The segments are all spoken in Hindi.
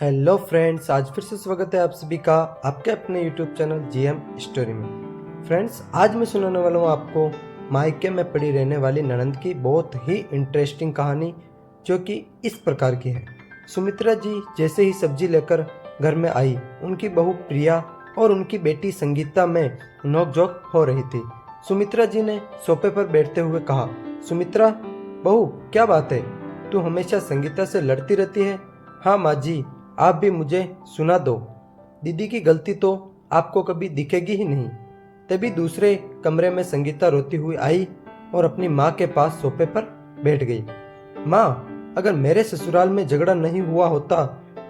हेलो फ्रेंड्स, आज फिर से स्वागत है आप सभी का आपके अपने यूट्यूब चैनल जीएम स्टोरी में। फ्रेंड्स, आज मैं सुनाने वाला हूँ आपको मायके में पड़ी रहने वाली ननंद की बहुत ही इंटरेस्टिंग कहानी, जो कि इस प्रकार की है। सुमित्रा जी जैसे ही सब्जी लेकर घर में आई, उनकी बहू प्रिया और उनकी बेटी संगीता में नोकझोंक हो रही थी। सुमित्रा जी ने सोफे पर बैठते हुए कहा, सुमित्रा बहू, क्या बात है, तू हमेशा संगीता से लड़ती रहती है। हाँ माँ जी, आप भी मुझे सुना दो। दीदी की गलती तो आपको कभी दिखेगी ही नहीं। तभी दूसरे कमरे में संगीता रोती हुई आई और अपनी माँ के पास सोफे पर बैठ गई। माँ, अगर मेरे ससुराल में झगड़ा नहीं हुआ होता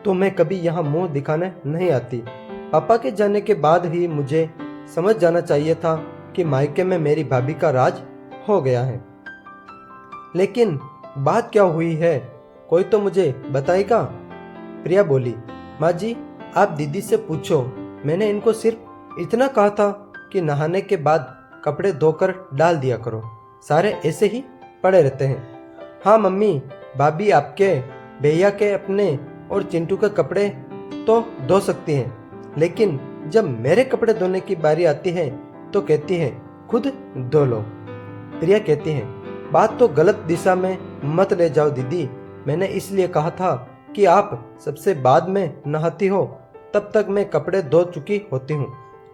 तो मैं कभी यहाँ मुंह दिखाने नहीं आती। पापा के जाने के बाद ही मुझे समझ जाना चाहिए था कि मायके में मेरी भाभी का राज हो गया है। लेकिन बात क्या हुई है, कोई तो मुझे बताएगा। प्रिया बोली, माँ जी आप दीदी से पूछो, मैंने इनको सिर्फ इतना कहा था कि नहाने के बाद कपड़े धोकर डाल दिया करो, सारे ऐसे ही पड़े रहते हैं। हाँ मम्मी, भाभी आपके, भैया के, अपने और चिंटू के कपड़े तो धो सकती हैं, लेकिन जब मेरे कपड़े धोने की बारी आती है तो कहती है खुद धो लो। प्रिया कहती है, बात तो गलत दिशा में मत ले जाओ दीदी, मैंने इसलिए कहा था कि आप सबसे बाद में नहाती हो, तब तक मैं कपड़े धो चुकी होती हूँ,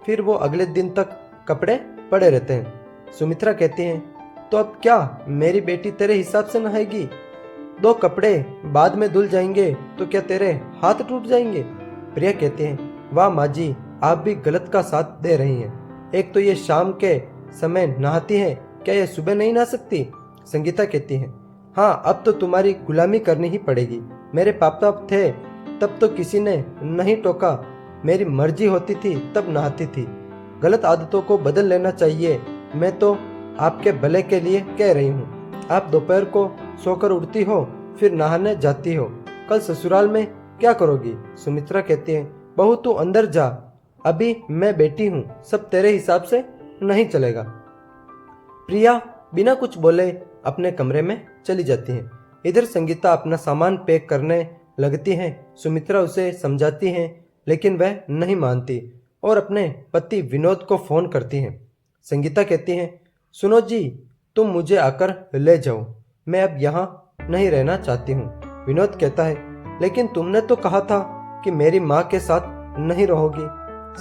फिर वो अगले दिन तक कपड़े पड़े रहते हैं। सुमित्रा कहती है, तो अब क्या मेरी बेटी तेरे हिसाब से नहाएगी? दो कपड़े बाद में धुल जाएंगे तो क्या तेरे हाथ टूट जाएंगे? प्रिया कहती है, वाह माँ जी, आप भी गलत का साथ दे रही हैं। एक तो ये शाम के समय नहाती है, क्या ये सुबह नहीं नहा सकती? संगीता कहती है, हाँ अब तो तुम्हारी गुलामी करनी ही पड़ेगी। मेरे पापा थे तब तो किसी ने नहीं टोका, मेरी मर्जी होती थी तब नहाती थी। गलत आदतों को बदल लेना चाहिए, मैं तो आपके भले के लिए कह रही हूँ। आप दोपहर को सोकर उठती हो, फिर नहाने जाती हो, कल ससुराल में क्या करोगी? सुमित्रा कहती है, बहू तू अंदर जा, अभी मैं बेटी हूँ, सब तेरे हिसाब से नहीं चलेगा। प्रिया बिना कुछ बोले अपने कमरे में चली जाती है। इधर संगीता अपना सामान पैक करने लगती है। सुमित्रा उसे समझाती है, लेकिन वह नहीं मानती और अपने पति विनोद को फोन करती है। संगीता कहती है, सुनो जी, तुम मुझे आकर ले जाओ, मैं अब यहाँ नहीं रहना चाहती हूँ। विनोद कहता है, लेकिन तुमने तो कहा था कि मेरी माँ के साथ नहीं रहोगी।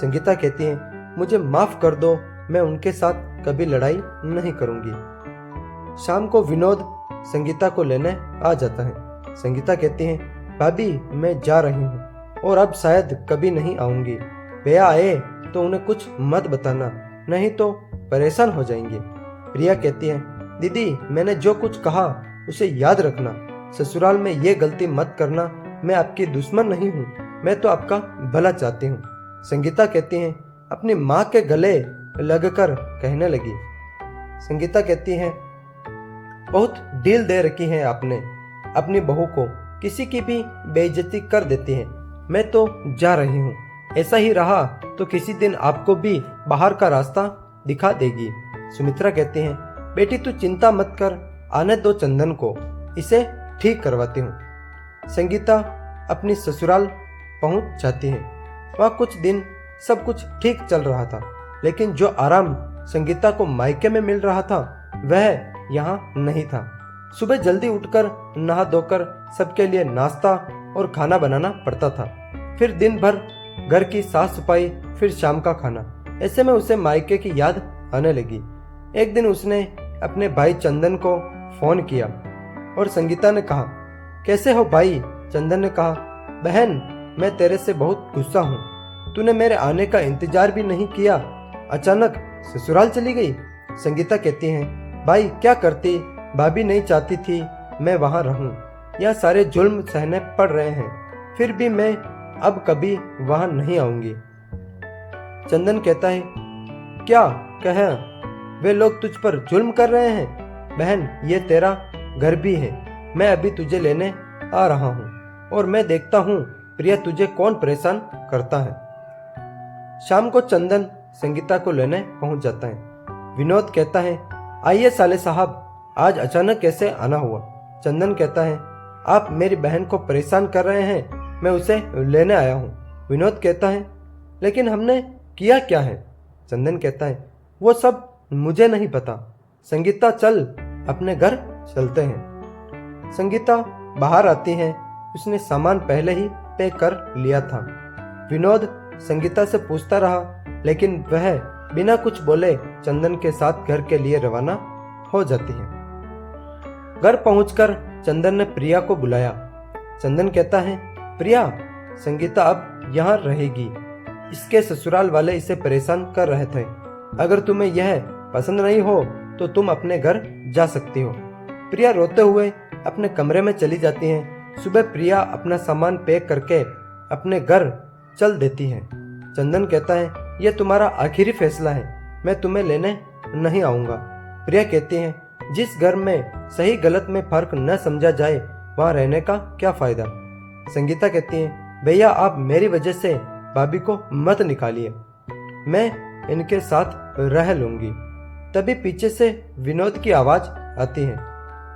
संगीता कहती है, मुझे माफ कर दो, मैं उनके साथ कभी लड़ाई नहीं करूँगी। शाम को विनोद संगीता को लेने आ जाता है। संगीता कहती है, भाभी मैं जा रही हूँ और अब शायद कभी नहीं आऊंगी। भैया आए तो उन्हें कुछ मत बताना, नहीं तो परेशान हो जाएंगे। प्रिया कहती है, दीदी मैंने जो कुछ कहा उसे याद रखना, ससुराल में ये गलती मत करना, मैं आपकी दुश्मन नहीं हूँ, मैं तो आपका भला चाहती हूँ। संगीता कहती है, अपनी माँ के गले लगकर कहने लगी। संगीता कहती है, बहुत डील दे रखी है आपने अपनी बहू को, किसी की भी बेइज्जती कर देती है। मैं तो जा रही हूँ, ऐसा ही रहा तो किसी दिन आपको भी बाहर का रास्ता दिखा देगी। सुमित्रा कहती है, बेटी तू चिंता मत कर, आने दो चंदन को, इसे ठीक करवाती हूँ। संगीता अपनी ससुराल पहुँच जाती है। वह कुछ दिन सब कुछ ठीक चल रहा था, लेकिन जो आराम संगीता को मायके में मिल रहा था वह यहाँ नहीं था। सुबह जल्दी उठकर नहा धोकर सबके लिए नाश्ता और खाना बनाना पड़ता था, फिर दिन भर घर की साफ सफाई, फिर शाम का खाना। ऐसे में उसे मायके की याद आने लगी। एक दिन उसने अपने भाई चंदन को फोन किया और संगीता ने कहा, कैसे हो भाई? चंदन ने कहा, बहन मैं तेरे से बहुत गुस्सा हूँ, तूने मेरे आने का इंतजार भी नहीं किया, अचानक ससुराल चली गई। संगीता कहती है, भाई क्या करती, भाभी नहीं चाहती थी मैं वहाँ रहूं, यहाँ सारे जुल्म सहने पड़ रहे हैं, फिर भी मैं अब कभी वहाँ नहीं आऊंगी। चंदन कहता है, क्या कहा, वे लोग तुझ पर जुल्म कर रहे हैं? बहन ये तेरा घर भी है, मैं अभी तुझे लेने आ रहा हूँ और मैं देखता हूँ प्रिया तुझे कौन परेशान करता है। शाम को चंदन संगीता को लेने पहुंच जाता है। विनोद कहता है, आइए साले साहब, आज अचानक कैसे आना हुआ? चंदन कहता है, आप मेरी बहन को परेशान कर रहे हैं, मैं उसे लेने आया हूँ। विनोद कहता है, लेकिन हमने किया क्या है? चंदन कहता है, वो सब मुझे नहीं पता। संगीता चल अपने घर चलते हैं। संगीता बाहर आती है। उसने सामान पहले ही पैक कर लिया था। विनोद संगीता से पूछता रहा, लेकिन वह बिना कुछ बोले चंदन के साथ घर के लिए रवाना हो जाती है। घर पहुंचकर चंदन ने प्रिया को बुलाया। चंदन कहता है, प्रिया, संगीता अब यहाँ रहेगी। इसके ससुराल वाले इसे परेशान कर रहे थे। अगर तुम्हें यह पसंद नहीं हो तो तुम अपने घर जा सकती हो। प्रिया रोते हुए अपने कमरे में चली जाती है। सुबह प्रिया अपना सामान पैक करके अपने घर चल देती है। चंदन कहता है, यह तुम्हारा आखिरी फैसला है, मैं तुम्हें लेने नहीं आऊँगा। प्रिया कहती है, जिस घर में सही गलत में फर्क न समझा जाए वहाँ रहने का क्या फ़ायदा। संगीता कहती है, भैया आप मेरी वजह से भाभी को मत निकालिए, मैं इनके साथ रह लूँगी। तभी पीछे से विनोद की आवाज़ आती है।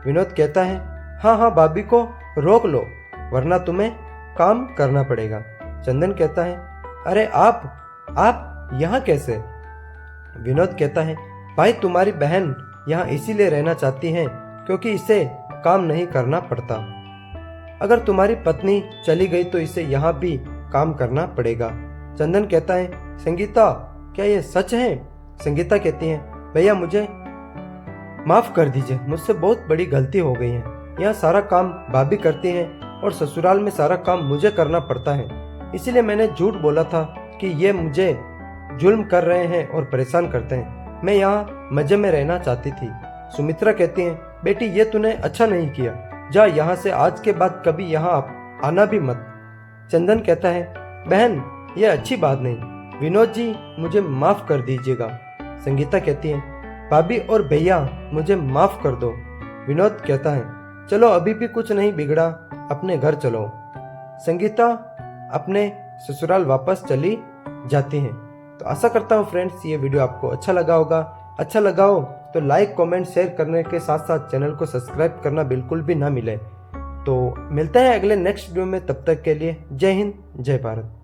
विनोद कहता है, हाँ हाँ भाभी को रोक लो, वरना तुम्हें काम करना पड़ेगा। चंदन कहता है, अरे आप यहाँ कैसे? विनोद कहता है, भाई तुम्हारी बहन यहाँ इसीलिए रहना चाहती है क्योंकि इसे काम नहीं करना पड़ता। अगर तुम्हारी पत्नी चली गई तो इसे यहाँ भी काम करना पड़ेगा। चंदन कहता है, संगीता क्या ये सच है? संगीता कहती है, भैया मुझे माफ़ कर दीजिए, मुझसे बहुत बड़ी गलती हो गई है। यहाँ सारा काम भाभी करती हैं और ससुराल में सारा काम मुझे करना पड़ता है, इसीलिए मैंने झूठ बोला था कि ये मुझे जुल्म कर रहे हैं और परेशान करते हैं। मैं यहाँ मज़े में रहना चाहती थी। सुमित्रा कहती है, बेटी ये तूने अच्छा नहीं किया, जा यहाँ से आज के बाद कभी यहाँ आना भी मत। चंदन कहता है, बहन ये अच्छी बात नहीं, विनोद जी मुझे माफ़ कर दीजिएगा। संगीता कहती है, भाभी और भैया मुझे माफ़ कर दो। विनोद कहता है, चलो अभी भी कुछ नहीं बिगड़ा, अपने घर चलो। संगीता अपने ससुराल वापस चली जाती हैं। तो आशा करता हूँ फ्रेंड्स ये वीडियो आपको अच्छा लगा होगा। अच्छा लगा हो तो लाइक कमेंट शेयर करने के साथ साथ चैनल को सब्सक्राइब करना बिल्कुल भी ना मिले। तो मिलते हैं अगले नेक्स्ट वीडियो में, तब तक के लिए जय हिंद जय भारत।